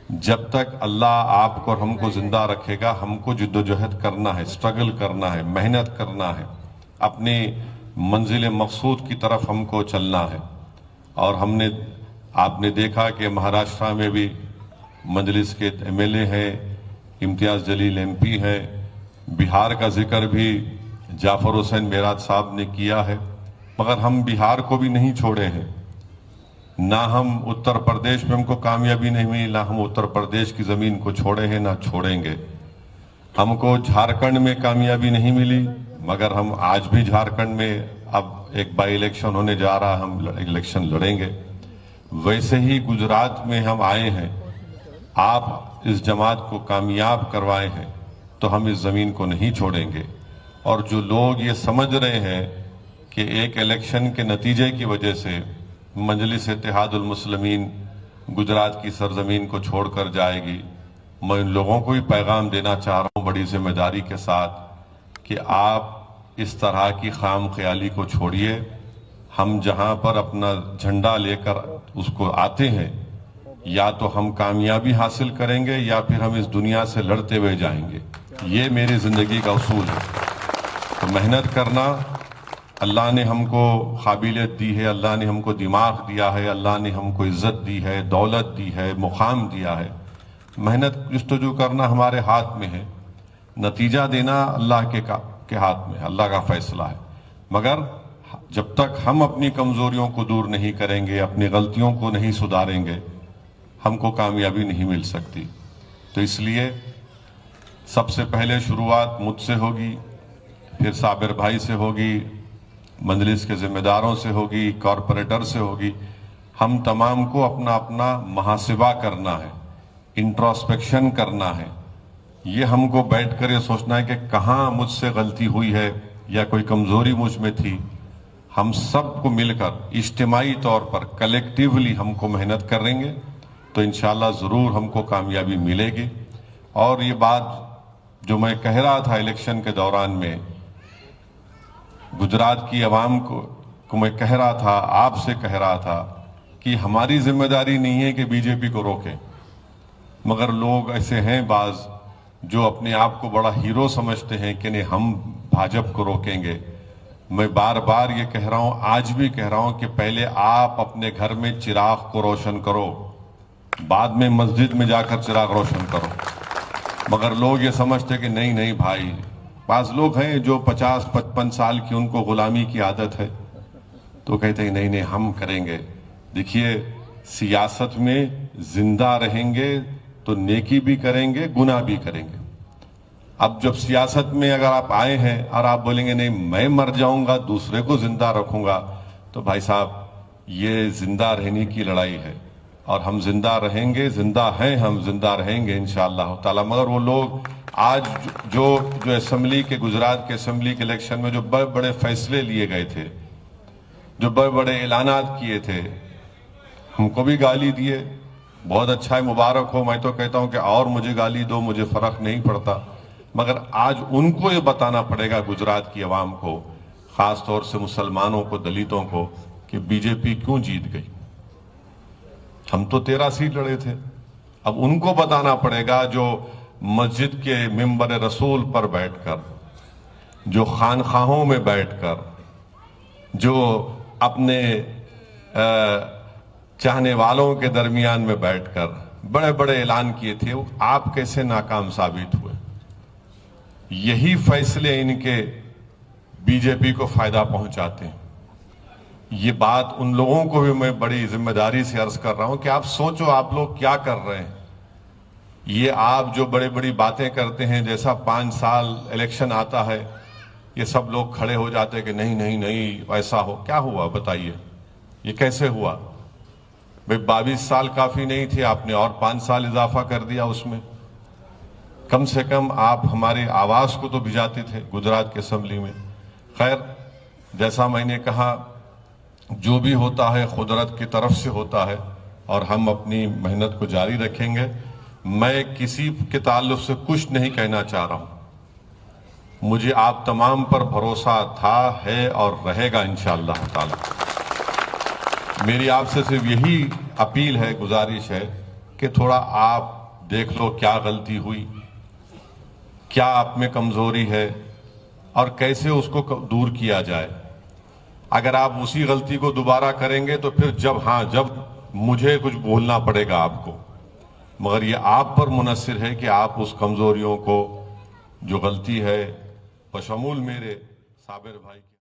جب تک اللہ آپ کو اور ہم کو زندہ رکھے گا ہم کو جدوجہد کرنا ہے، اسٹرگل کرنا ہے، محنت کرنا ہے، اپنی منزل مقصود کی طرف ہم کو چلنا ہے۔ اور آپ نے دیکھا کہ مہاراشٹرا میں بھی مجلس کے ایم ایل اے ہیں، امتیاز جلیل ایم پی ہیں، بہار کا ذکر بھی جعفر حسین میرات صاحب نے کیا ہے، مگر ہم بہار کو بھی نہیں چھوڑے ہیں، نہ ہم اتر پردیش میں ہم کو کامیابی نہیں ملی، نہ ہم اتر پردیش کی زمین کو چھوڑے ہیں، نہ چھوڑیں گے۔ ہم کو جھارکھنڈ میں کامیابی نہیں ملی، مگر ہم آج بھی جھارکھنڈ میں اب ایک بائی الیکشن ہونے جا رہا، ہم الیکشن لڑیں گے۔ ویسے ہی گجرات میں ہم آئے ہیں، آپ اس جماعت کو کامیاب کروائے ہیں تو ہم اس زمین کو نہیں چھوڑیں گے۔ اور جو لوگ یہ سمجھ رہے ہیں کہ ایک الیکشن کے نتیجے کی وجہ سے مجلس اتحاد المسلمین گجرات کی سرزمین کو چھوڑ کر جائے گی، میں ان لوگوں کو بھی پیغام دینا چاہ رہا ہوں بڑی ذمہ داری کے ساتھ کہ آپ اس طرح کی خام خیالی کو چھوڑیے۔ ہم جہاں پر اپنا جھنڈا لے کر اس کو آتے ہیں، یا تو ہم کامیابی حاصل کریں گے یا پھر ہم اس دنیا سے لڑتے ہوئے جائیں گے۔ یہ میری زندگی کا اصول ہے۔ تو محنت کرنا، اللہ نے ہم کو قابلیت دی ہے، اللہ نے ہم کو دماغ دیا ہے، اللہ نے ہم کو عزت دی ہے، دولت دی ہے، مقام دیا ہے۔ محنت جستجو کرنا ہمارے ہاتھ میں ہے، نتیجہ دینا اللہ کے ہاتھ میں، اللہ کا فیصلہ ہے۔ مگر جب تک ہم اپنی کمزوریوں کو دور نہیں کریں گے، اپنی غلطیوں کو نہیں سدھاریں گے، ہم کو کامیابی نہیں مل سکتی۔ تو اس لیے سب سے پہلے شروعات مجھ سے ہوگی، پھر صابر بھائی سے ہوگی، مجلس کے ذمہ داروں سے ہوگی، کارپوریٹر سے ہوگی۔ ہم تمام کو اپنا اپنا محاسبہ کرنا ہے، انٹراسپیکشن کرنا ہے۔ یہ ہم کو بیٹھ کر یہ سوچنا ہے کہ کہاں مجھ سے غلطی ہوئی ہے یا کوئی کمزوری مجھ میں تھی۔ ہم سب کو مل کر اجتماعی طور پر کلیکٹیولی ہم کو محنت کریں گے تو انشاءاللہ ضرور ہم کو کامیابی ملے گی۔ اور یہ بات جو میں کہہ رہا تھا الیکشن کے دوران میں، گجرات کی عوام کو میں کہہ رہا تھا، آپ سے کہہ رہا تھا کہ ہماری ذمہ داری نہیں ہے کہ بی جے پی کو روکیں، مگر لوگ ایسے ہیں بعض جو اپنے آپ کو بڑا ہیرو سمجھتے ہیں کہ نہیں ہم بھاجپ کو روکیں گے۔ میں بار بار یہ کہہ رہا ہوں، آج بھی کہہ رہا ہوں کہ پہلے آپ اپنے گھر میں چراغ کو روشن کرو، بعد میں مسجد میں جا کر چراغ روشن کرو۔ مگر لوگ یہ سمجھتے کہ نہیں بھائی، بعض لوگ ہیں جو 50-55 سال کی ان کو غلامی کی عادت ہے، تو کہتے ہیں نہیں ہم کریں گے۔ دیکھیے، سیاست میں زندہ رہیں گے تو نیکی بھی کریں گے، گناہ بھی کریں گے۔ اب جب سیاست میں اگر آپ آئے ہیں اور آپ بولیں گے نہیں میں مر جاؤں گا دوسرے کو زندہ رکھوں گا، تو بھائی صاحب یہ زندہ رہنے کی لڑائی ہے، اور ہم زندہ رہیں گے، زندہ ہیں، ہم زندہ رہیں گے انشاءاللہ تعالی۔ مگر وہ لوگ آج جو اسمبلی کے گجرات کے اسمبلی کے الیکشن میں جو بڑے بڑے فیصلے لیے گئے تھے، جو بڑے بڑے اعلانات کیے تھے، ہم کو بھی گالی دیے، بہت اچھا ہے، مبارک ہو۔ میں تو کہتا ہوں کہ اور مجھے گالی دو، مجھے فرق نہیں پڑتا، مگر آج ان کو یہ بتانا پڑے گا گجرات کی عوام کو، خاص طور سے مسلمانوں کو، دلتوں کو، کہ بی جے پی کیوں جیت گئی۔ ہم تو 13 سیٹ لڑے تھے، اب ان کو بتانا پڑے گا جو مسجد کے ممبر رسول پر بیٹھ کر، جو خانخواہوں میں بیٹھ کر، جو اپنے چاہنے والوں کے درمیان میں بیٹھ کر بڑے بڑے اعلان کیے تھے، آپ کیسے ناکام ثابت ہوئے۔ یہی فیصلے ان کے بی جے پی کو فائدہ پہنچاتے ہیں۔ یہ بات ان لوگوں کو بھی میں بڑی ذمہ داری سے عرض کر رہا ہوں کہ آپ سوچو آپ لوگ کیا کر رہے ہیں۔ یہ آپ جو بڑے بڑی باتیں کرتے ہیں، جیسا 5 سال الیکشن آتا ہے یہ سب لوگ کھڑے ہو جاتے ہیں کہ نہیں ایسا ہو، کیا ہوا بتائیے، یہ کیسے ہوا؟ بھئی 22 سال کافی نہیں تھے، آپ نے اور 5 سال اضافہ کر دیا اس میں۔ کم سے کم آپ ہماری آواز کو تو بھجاتے تھے گجرات کے اسمبلی میں۔ خیر، جیسا میں نے کہا، جو بھی ہوتا ہے قدرت کی طرف سے ہوتا ہے، اور ہم اپنی محنت کو جاری رکھیں گے۔ میں کسی کے تعلق سے کچھ نہیں کہنا چاہ رہا ہوں، مجھے آپ تمام پر بھروسہ تھا، ہے اور رہے گا انشاءاللہ تعالی۔ میری آپ سے صرف یہی اپیل ہے، گزارش ہے کہ تھوڑا آپ دیکھ لو کیا غلطی ہوئی، کیا آپ میں کمزوری ہے اور کیسے اس کو دور کیا جائے۔ اگر آپ اسی غلطی کو دوبارہ کریں گے تو پھر جب مجھے کچھ بولنا پڑے گا آپ کو، مگر یہ آپ پر منحصر ہے کہ آپ اس کمزوریوں کو جو غلطی ہے بشمول میرے صابر بھائی کی